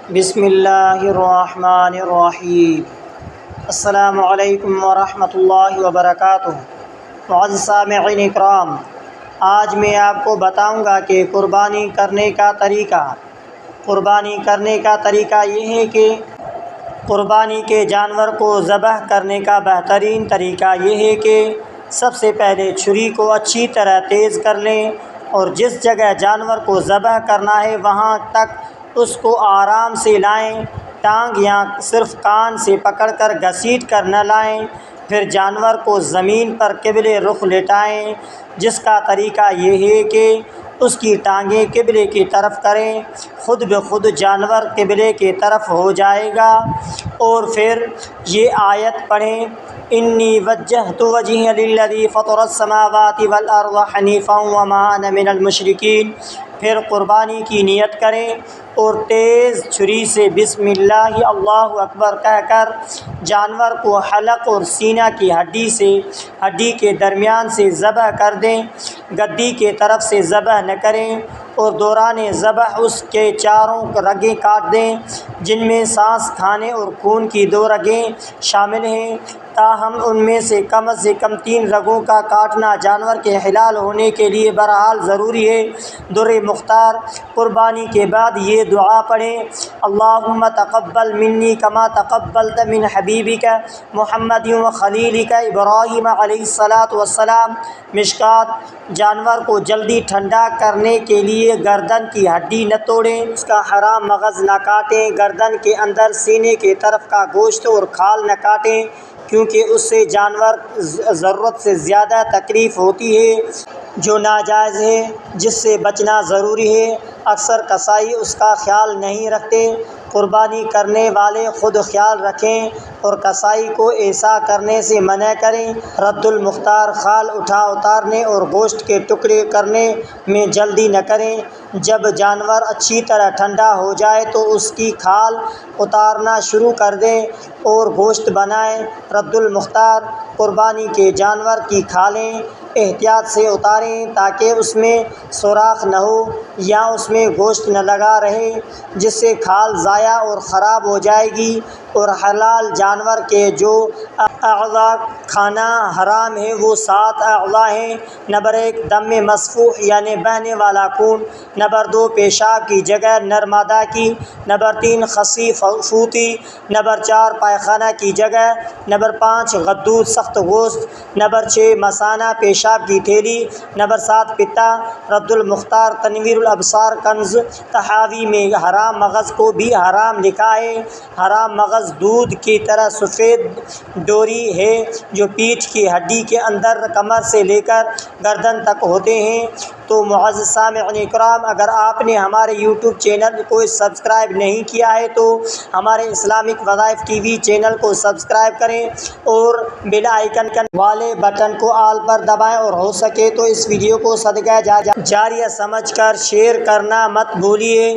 بسم اللہ الرحمن الرحیم۔ السلام علیکم ورحمۃ اللہ وبرکاتہ۔ معزز سامعین اکرام، آج میں آپ کو بتاؤں گا کہ قربانی کرنے کا طریقہ یہ ہے کہ قربانی کے جانور کو ذبح کرنے کا بہترین طریقہ یہ ہے کہ سب سے پہلے چھری کو اچھی طرح تیز کر لیں اور جس جگہ جانور کو ذبح کرنا ہے وہاں تک اس کو آرام سے لائیں، ٹانگ یا صرف کان سے پکڑ کر گھسیٹ کر نہ لائیں۔ پھر جانور کو زمین پر قبلے رخ لٹائیں، جس کا طریقہ یہ ہے کہ اس کی ٹانگیں قبلے کی طرف کریں، خود بخود جانور قبلے کی طرف ہو جائے گا۔ اور پھر یہ آیت پڑھیں، انی وجہت وجہی للذی فطر السماوات والارض حنیفا وما انا من المشرکین۔ پھر قربانی کی نیت کریں اور تیز چھری سے بسم اللہ اللہ اکبر کہہ کر جانور کو حلق اور سینہ کی ہڈی کے درمیان سے ذبح کر دیں۔ گدی کے طرف سے ذبح نہ کریں اور دوران ذبح اس کے چاروں رگیں کاٹ دیں، جن میں سانس کھانے اور خون کی 2 رگیں شامل ہیں، تاہم ان میں سے کم 3 رگوں کا کاٹنا جانور کے حلال ہونے کے لیے بہرحال ضروری ہے۔ در مختار، قربانی کے بعد یہ دعا پڑھیں، اللہم تقبل منی کما تقبلت من حبیبک محمد و خلیلک ابراہیم علیہ الصلاۃ والسلام۔ مشکات، جانور کو جلدی ٹھنڈا کرنے کے لیے گردن کی ہڈی نہ توڑیں، اس کا حرام مغز نہ کاٹیں، گردن کے اندر سینے کی طرف کا گوشت اور کھال نہ کاٹیں، کیونکہ اس سے جانور ضرورت سے زیادہ تکلیف ہوتی ہے جو ناجائز ہے، جس سے بچنا ضروری ہے۔ اکثر قصائی اس کا خیال نہیں رکھتے۔ قربانی کرنے والے خود خیال رکھیں اور قصائی کو ایسا کرنے سے منع کریں۔ رد المختار، کھال اتارنے اور گوشت کے ٹکڑے کرنے میں جلدی نہ کریں۔ جب جانور اچھی طرح ٹھنڈا ہو جائے تو اس کی کھال اتارنا شروع کر دیں اور گوشت بنائیں۔ رد المختار، قربانی کے جانور کی کھالیں احتیاط سے اتاریں تاکہ اس میں سوراخ نہ ہو یا اس میں گوشت نہ لگا رہے، جس سے کھال ضائع اور خراب ہو جائے گی۔ اور حلال جانور کے جو اعضاء کھانا حرام ہے وہ 7 اعضاء ہیں۔ نمبر 1 دم مسفوح یعنی بہنے والا خون۔ نمبر 2 پیشاب کی جگہ نرمادہ کی۔ نمبر 3 خصی فوتی۔ نمبر 4 پائخانہ کی جگہ۔ نمبر 5 غدود سخت گوشت۔ نمبر 6 مثانہ پیشاب کی تھیلی۔ نمبر 7 پتا۔ رد المختار، تنویر الابصار کنز طحاوی میں حرام مغز کو بھی حرام لکھا ہے۔ حرام مغز دودھ کی طرح سفید ڈوری ہے جو پیٹھ کی ہڈی کے اندر کمر سے لے کر گردن تک ہوتے ہیں۔ تو معزز سامعین اکرام، اگر آپ نے ہمارے یوٹیوب چینل کو سبسکرائب نہیں کیا ہے تو ہمارے اسلامک وظائف ٹی وی چینل کو سبسکرائب کریں اور بیل آئیکن والے بٹن کو آل پر دبائیں، اور ہو سکے تو اس ویڈیو کو صدقہ جاریہ سمجھ کر شیئر کرنا مت بھولیے۔